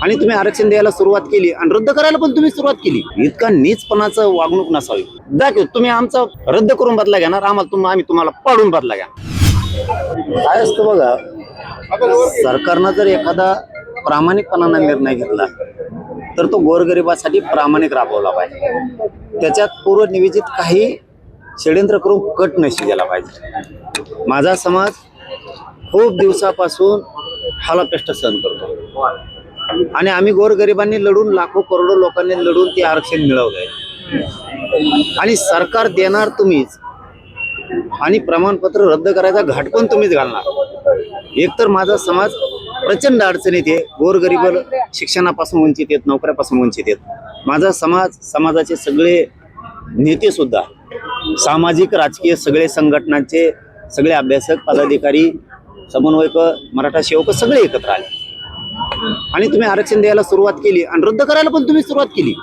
आणि तुम्ही आरक्षण द्यायला सुरुवात केली आणि रद्द करायला पण तुम्ही सुरुवात केली. इतका नीचपणाचं वागणूक नसावी. दाखव तुम्ही आमचा रद्द करून बदला घेणार, आम्ही तुम्हाला पाडून बदला घ्या. काय असतं बघा, सरकारनं जर एखादा प्रामाणिकपणाने निर्णय घेतला तर तो गोरगरिबासाठी प्रामाणिक राबवला पाहिजे. त्याच्यात पूर्वनियोजित काही षड्यंत्र करून कट नशी गेला पाहिजे. माझा समाज खूप दिवसापासून हालापेष्ट सहन करतो आणि आम्ही गोरगरिबांनी लढून, लाखो करोडो लोकांनी लढून ते आरक्षण मिळवलंय आणि सरकार देणार तुम्हीच आणि प्रमाणपत्र रद्द करायचा घाट पण तुम्हीच घालणार. एकतर माझा समाज प्रचंड अडचणीत आहे. गोरगरीब शिक्षणापासून वंचित आहेत, नोकऱ्यापासून वंचित आहेत. माझा समाजाचे सगळे नेते सुद्धा, सामाजिक राजकीय सगळे संघटनांचे सगळे अभ्यासक, पदाधिकारी, समन्वयक, मराठा सेवक सगळे एकत्र आले आणि तुम्ही आरक्षण द्यायला सुरुवात केली आणि रद्द करायला पण तुम्ही सुरुवात केली.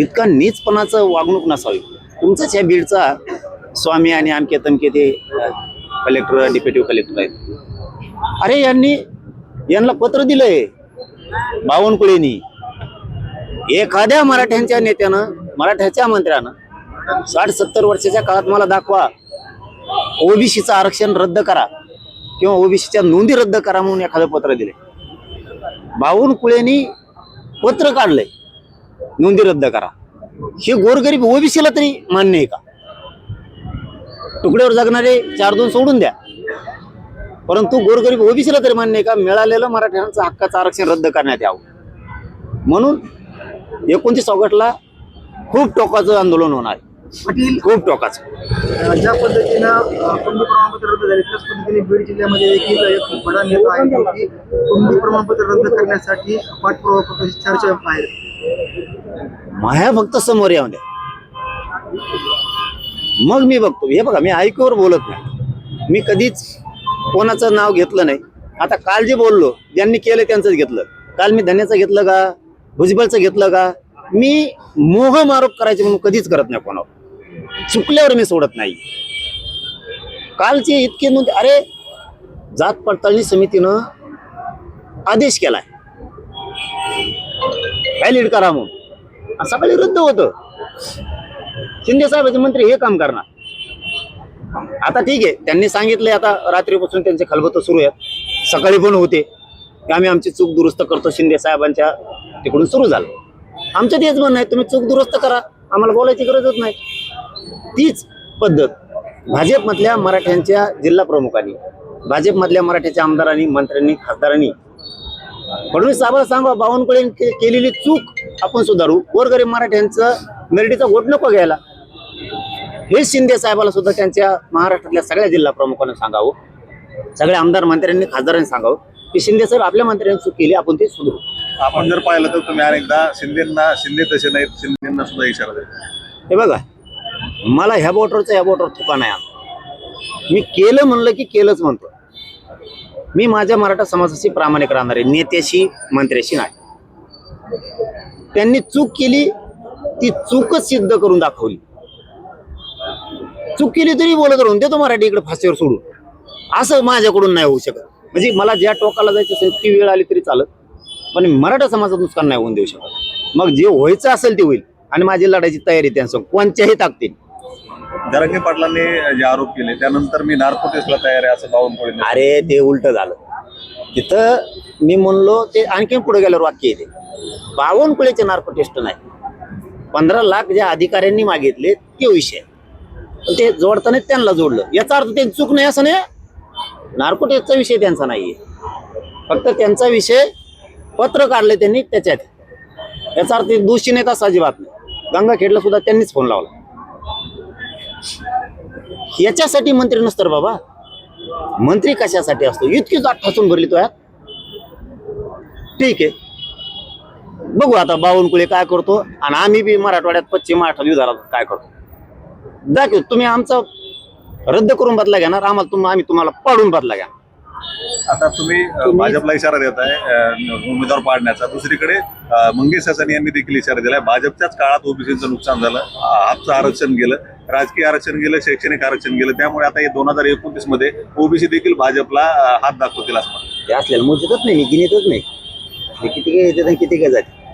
इतका नीचपणाचं वागणूक नसावी. तुमचंच ह्या बीडचा स्वामी आणि आमके तमके ते कलेक्टर, डेप्युटी कलेक्टर आहेत. अरे यांना पत्र दिलंय बावनकुळेंनी. एखाद्या मराठ्यांच्या नेत्यानं, मराठ्याच्या मंत्र्यानं 60-70 वर्षाच्या काळात मला दाखवा ओबीसीचं आरक्षण रद्द करा किंवा ओबीसीच्या नोंदी रद्द करा म्हणून एखादं पत्र दिले. बावनकुळेंनी पत्र काढलंय नोंदी रद्द करा. हे गोरगरीब ओबीसीला तरी मान्य आहे का? तुकड्यावर जगणारे 4-2 सोडून द्या, परंतु गोरगरीब ओबीसीला तरी मान्य आहे का मिळालेलं मराठ्यांचं हक्काचं आरक्षण रद्द करण्यात यावं? म्हणून 29 ऑगस्टला खूप टोकाचं आंदोलन होणार, खूप टोकाचं. ज्या पद्धतीनं कुंडी प्रमाणपत्र रद्द झाले त्याच पद्धतीने बीड जिल्ह्यामध्ये देखील एक बडा नेता आहे जो की कुंडी प्रमाणपत्र रद्द करण्यासाठी पाठपुरावा करतो, चर्चा आहे. माया फक्त समोर येऊन द्या, मग मी बघतो. हे बघा, मी ऐकूवर बोलत नाही, मी कधीच कोणाचं नाव घेतलं नाही. आता काल जे बोललो, ज्यांनी केलं त्यांचंच घेतलं. काल मी धन्याचं घेतलं का, भुजबळचं घेतलं का? मी मोहम आरोप करायचे म्हणून कधीच करत नाही कोणावर. चुकल्यावर मी सोडत नाही. कालचे इतके नोंद, अरे जात पडताळणी समितीनं आदेश केलाय व्हॅलिड करा म्हणून, सकाळी रद्द होतं. शिंदे साहेबांचे मंत्री हे काम करणार. आता ठीक आहे, त्यांनी सांगितलंय आता रात्रीपासून त्यांचे खलबतं सुरू आहेत. सकाळी पण होते की आम्ही आमची चूक दुरुस्त करतो, शिंदे साहेबांच्या तिकडून सुरू झालं. आमचं तेच म्हणणं आहे, तुम्ही चूक दुरुस्त करा, आम्हाला बोलायची गरजच नाही. तीच पद्धत भाजपमधल्या मराठ्यांच्या जिल्हा प्रमुखांनी, भाजपमधल्या मराठ्याच्या आमदारांनी, मंत्र्यांनी, खासदारांनी फडणवीस साहेबांना सांगा बावनकुळे केलेली चूक आपण सुधारू, गोरगरीब मराठ्यांचं मेरिटीचा वोट नको घ्यायला. हे शिंदे साहेबाला सुद्धा त्यांच्या महाराष्ट्रातल्या सगळ्या जिल्हा प्रमुखांना सांगावं, सगळ्या आमदार मंत्र्यांनी, खासदारांनी सांगावं की शिंदे साहेब आपल्या मंत्र्यांनी चूक केली, आपण ते सुधारू. आपण जर पाहिलं तर तुम्ही अनेकदा शिंदे तसे नाहीत, शिंदेना सुद्धा इशारा देतो. हे बघा, मला ह्या बोटवर थुका नाही आला. मी केलं म्हणलं की केलंच म्हणतो. मी माझ्या मराठा समाजाशी प्रामाणिक राहणार आहे, नेत्याशी, मंत्र्याशी नाही. त्यांनी चूक केली, ती चूकच सिद्ध करून दाखवली. चूक केली तरी बोलत राहून देतो मराठी इकडे फाशीवर सोडून, असं माझ्याकडून नाही होऊ शकत. म्हणजे मला ज्या टोकाला जायचं असेल ती वेळ आली तरी चालत, पण मराठा समाजाचं नुकसान नाही होऊन देऊ शकत. मग जे व्हायचं असेल ते होईल आणि माझी लढायची तयारी त्यांचं कोणत्याही ताकदीने. जरांगे पाटलांनी जे आरोप केले त्यानंतर मी नार्को टेस्टला तयार आहे असं बावनकुळे. अरे ते उलट झालं. तिथं मी म्हणलो ते आणखी पुढे गेल्यावर वाक्य येते, बावनकुळेचे नार्को टेस्ट नाही, 15 लाख ज्या अधिकाऱ्यांनी मागितले ते विषय, ते जोडताना त्यांना जोडलं. याचा अर्थ त्यांची चूक नाही असं नाही. नार्को टेस्टचा विषय त्यांचा नाहीये, फक्त त्यांचा विषय पत्र काढले त्यांनी त्याच्यात. याचा अर्थ दोषी नाही असं अजिबात नाही. गंगाखेडला सुद्धा त्यांनीच फोन लावला. याच्यासाठी मंत्री नसतं बाबा. मंत्री कशासाठी असतो? इतकी जात ठसून भरली तो यात. ठीक आहे, बघू आता बावनकुळे काय करतो आणि आम्ही बी मराठवाड्यात, पश्चिम महाराष्ट्रात विधारात काय करतो. दाखव तुम्ही आमचा रद्द करून बदला घेणार, आम्ही तुम्हाला पाडून बदला घ्या. आता तुम्ही भाजपला इशारा देत आहे उमेदवार पाडण्याचा. दुसरीकडे मंगेश हसन यांनी देखील इशारा दिलाय, भाजपच्याच काळात ओबीसीचं नुकसान झालं, हातचं आरक्षण गेलं, राजकीय आरक्षण गेलं, शैक्षणिक आरक्षण गेलं, त्यामुळे आता हे 2029 मध्ये ओबीसी देखील भाजपला हात दाखवतील असं म्हणतात. ते असलेलं मोजतच नाही, मी गिनीतच नाही. ते किती काय येते किती काय जाते